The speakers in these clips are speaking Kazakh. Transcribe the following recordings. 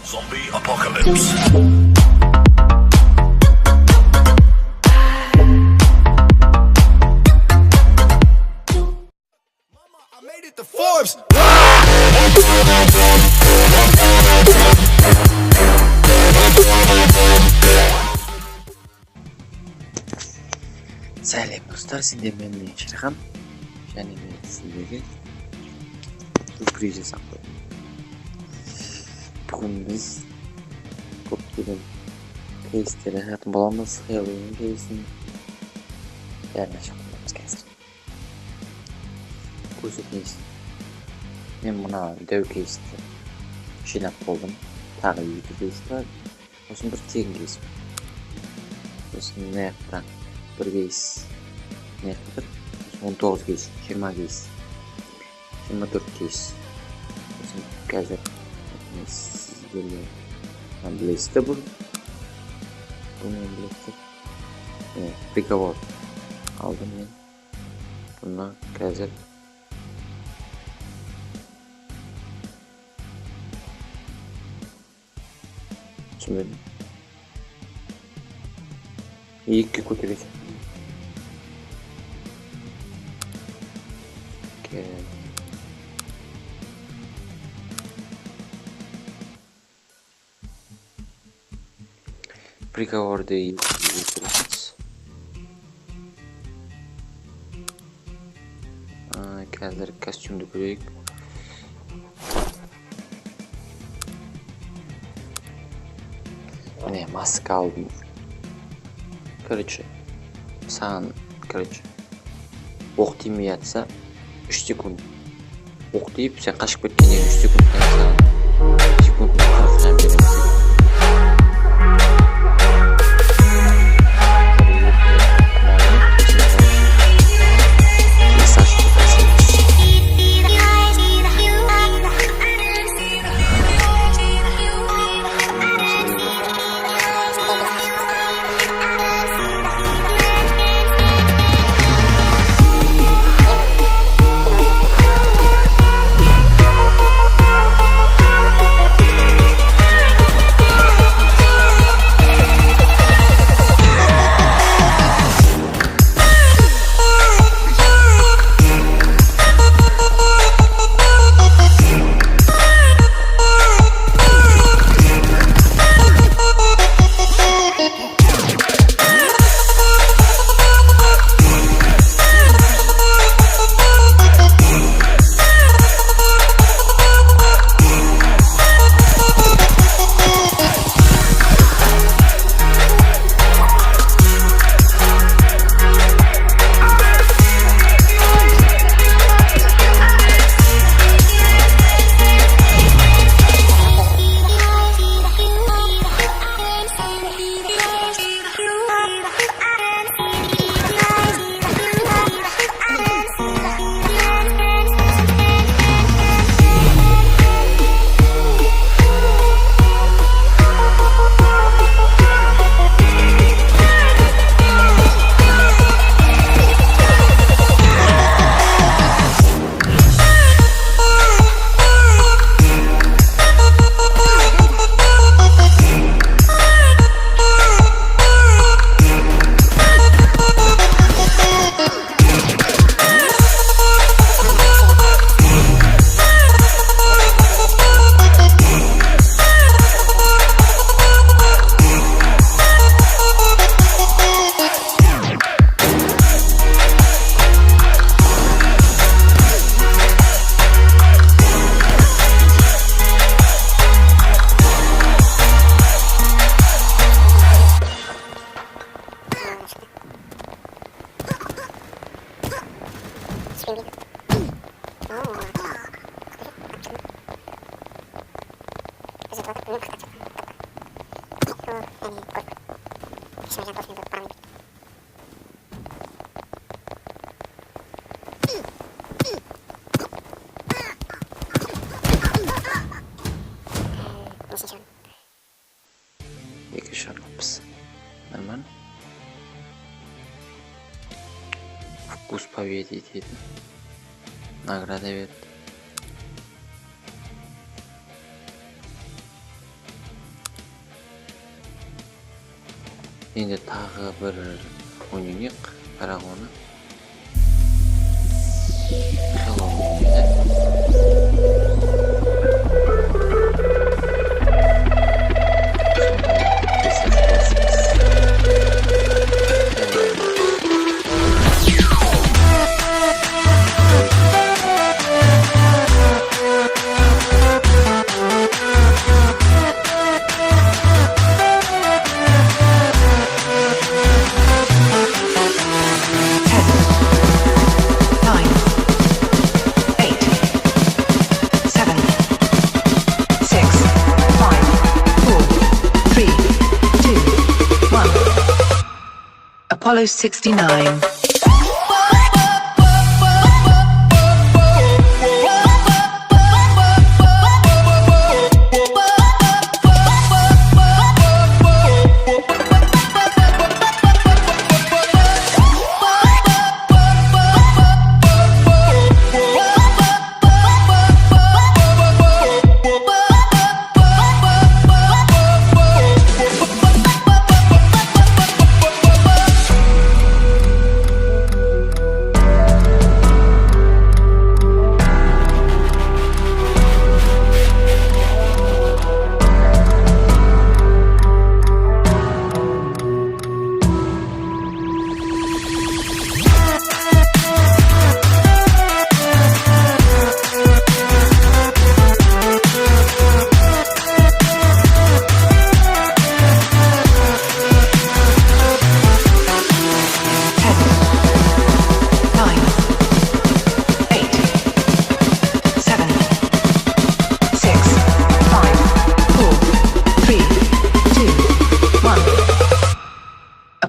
Zombie apocalypse. I made it to Forbes. Сәлем достар, сендер мен Шерхан және мен сіздерге сюрприз жасап қойдым. Бүгін біз көптеген кейстер жасайтын боламыз. Хэллоуин кейсін бәрін ашып қоямыз қазір. Көрсетейін. Мен мына дәу кейсті жинап болдым. Тағы екі кейс бар. Осының бір тегін кейс бар. Осының не яқтан bir кейс не қыдыр? 19 кейс, 20 кейс, 24 кейс. Осының қазір сіздерге білесіздер бұл. Бұны білесіздер. Приговор алдым мен. Бұны қазір түсінбедім. Екі көтересің. Приговорды өтірсіз. Қазір костюмді көрейік. Міне маска алдым. Короче, саған, оқ тимей жатса 3 секунд. Оқ тиіп, сен қашып кеткеннен 3 секундтан саған секундын 40 жан береміз. Екі шарапыз. Нормально? Вкус победы етеді. Награда берді. Endi tag'i bir o'ynadik, biroq uni Apollo 69.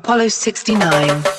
Apollo 69.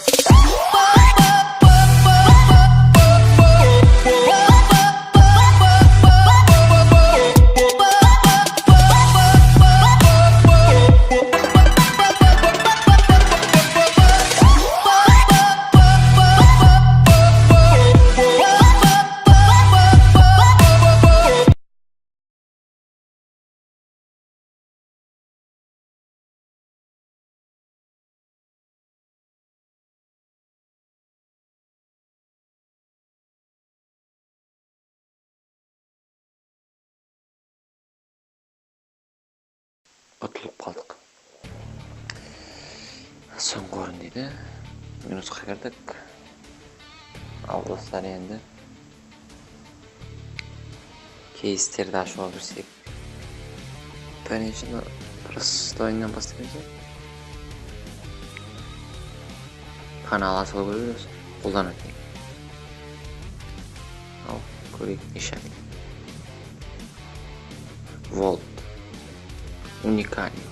Otilib qoldik. So'nggi o'rin deydi. Minusga kirdik. Avloslar endi. Кейстерді ашуға кірсек. Конечно, простойынан бастаймыз. Канал асылы көріп қолданып өтейік. Ал, көрейік нешәді. Волт. Уникальный.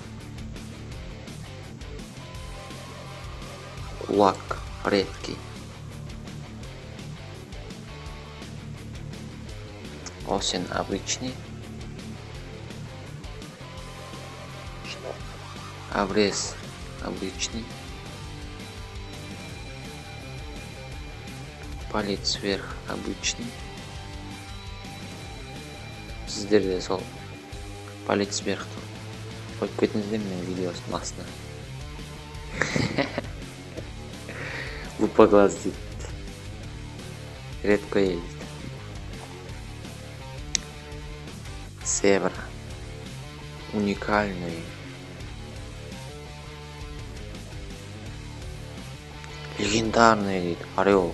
Кулак редкий. Осень обычный. Обрез обычный. Палец вверх обычный. Сіздерде сол палец вверх тұр. Қойып кетіңіздер менің видеосын астына. Лупоглаз дейді. Редко ездит. Зебра. Уникальный. Легендарный дейді. Орел.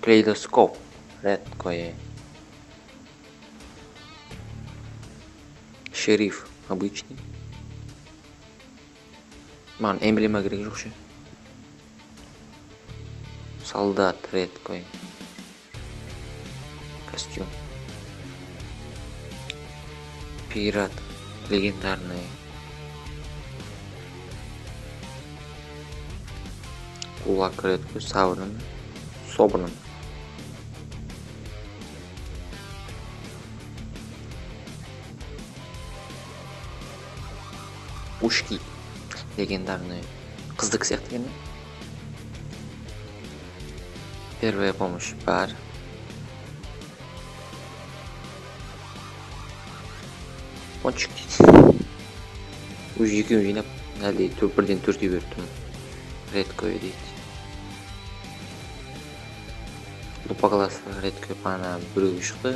Калейдоскоп. Редкое. Шериф обычный. Ман эмблема керек жоқ ше. Солдат редкой. Костюм. Пират легендарный. Кулак редкой собран. Ушки легендарные. Қыздық сияқты екен. Первая помощь бар. Ponçik deydi. Уже екеуін жинап, әлде бірден төртеу беріп тұрмын. Редкой дейді. Лупа классы редкой ана біреу шықты.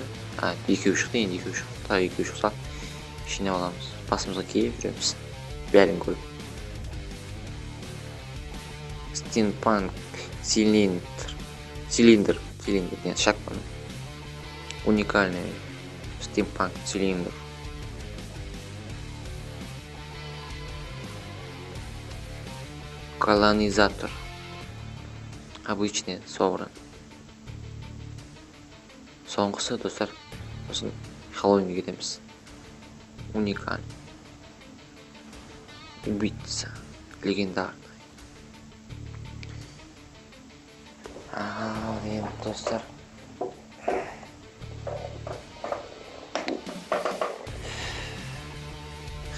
Екеу шықты, енді екеу шықты. Тағы екеу шықса, жинап аламыз. Басымызға киіп жүреміз. Бәрін көріп. Steampunk цилиндр. Нет, шаг понял. Уникальный Steampunk цилиндр. Колонизатор. Обычный собран. Соңғысы достар, сосын Хэллоуинге кетеміз. Уникальный. Убийца. Легендарный. Енді достар.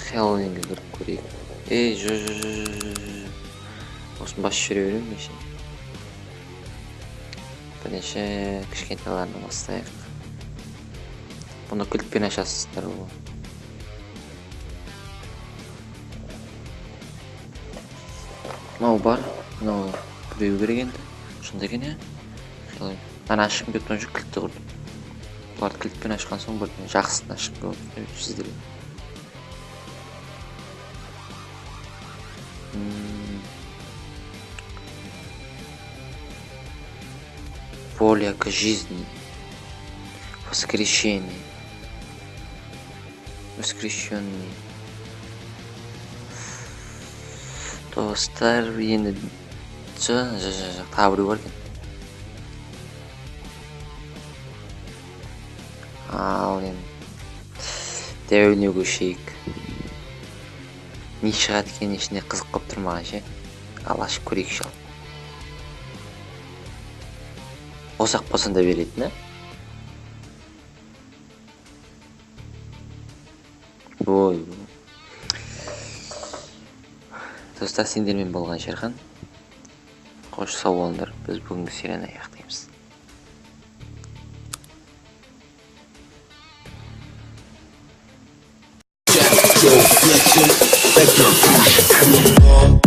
Хэллоуинге кіріп көрейік. Осыны басып жүре беремін мен үшін. Бірінші кішкентайларынан бастайық. Бұны кілтпен ашасыздар ол. Мынау бар, мынау біреу керек енді. Шынды екен е? Мен ашқым келіп тұрған жоқ, кілтті құрдым. Бұларды кілтпен ашқан соң бірден жақсысын ашқым келіп сіздерге. Воля к жизни. Воскрешение. Воскрешенный. Достар енді тағы біреу бар екен. Ал енді дәуіне көшейік. Не шығады екен ішінде қызық қып тұрмаған ше. Ал ашып көрейік шал. Осақ болсын да беретін, Ой. Достар, сендермен болған Шерхан. Қош сау болыңдар. Біз бүгінгі серияны аяқтаймыз. Jack, yo, flexion, vector push.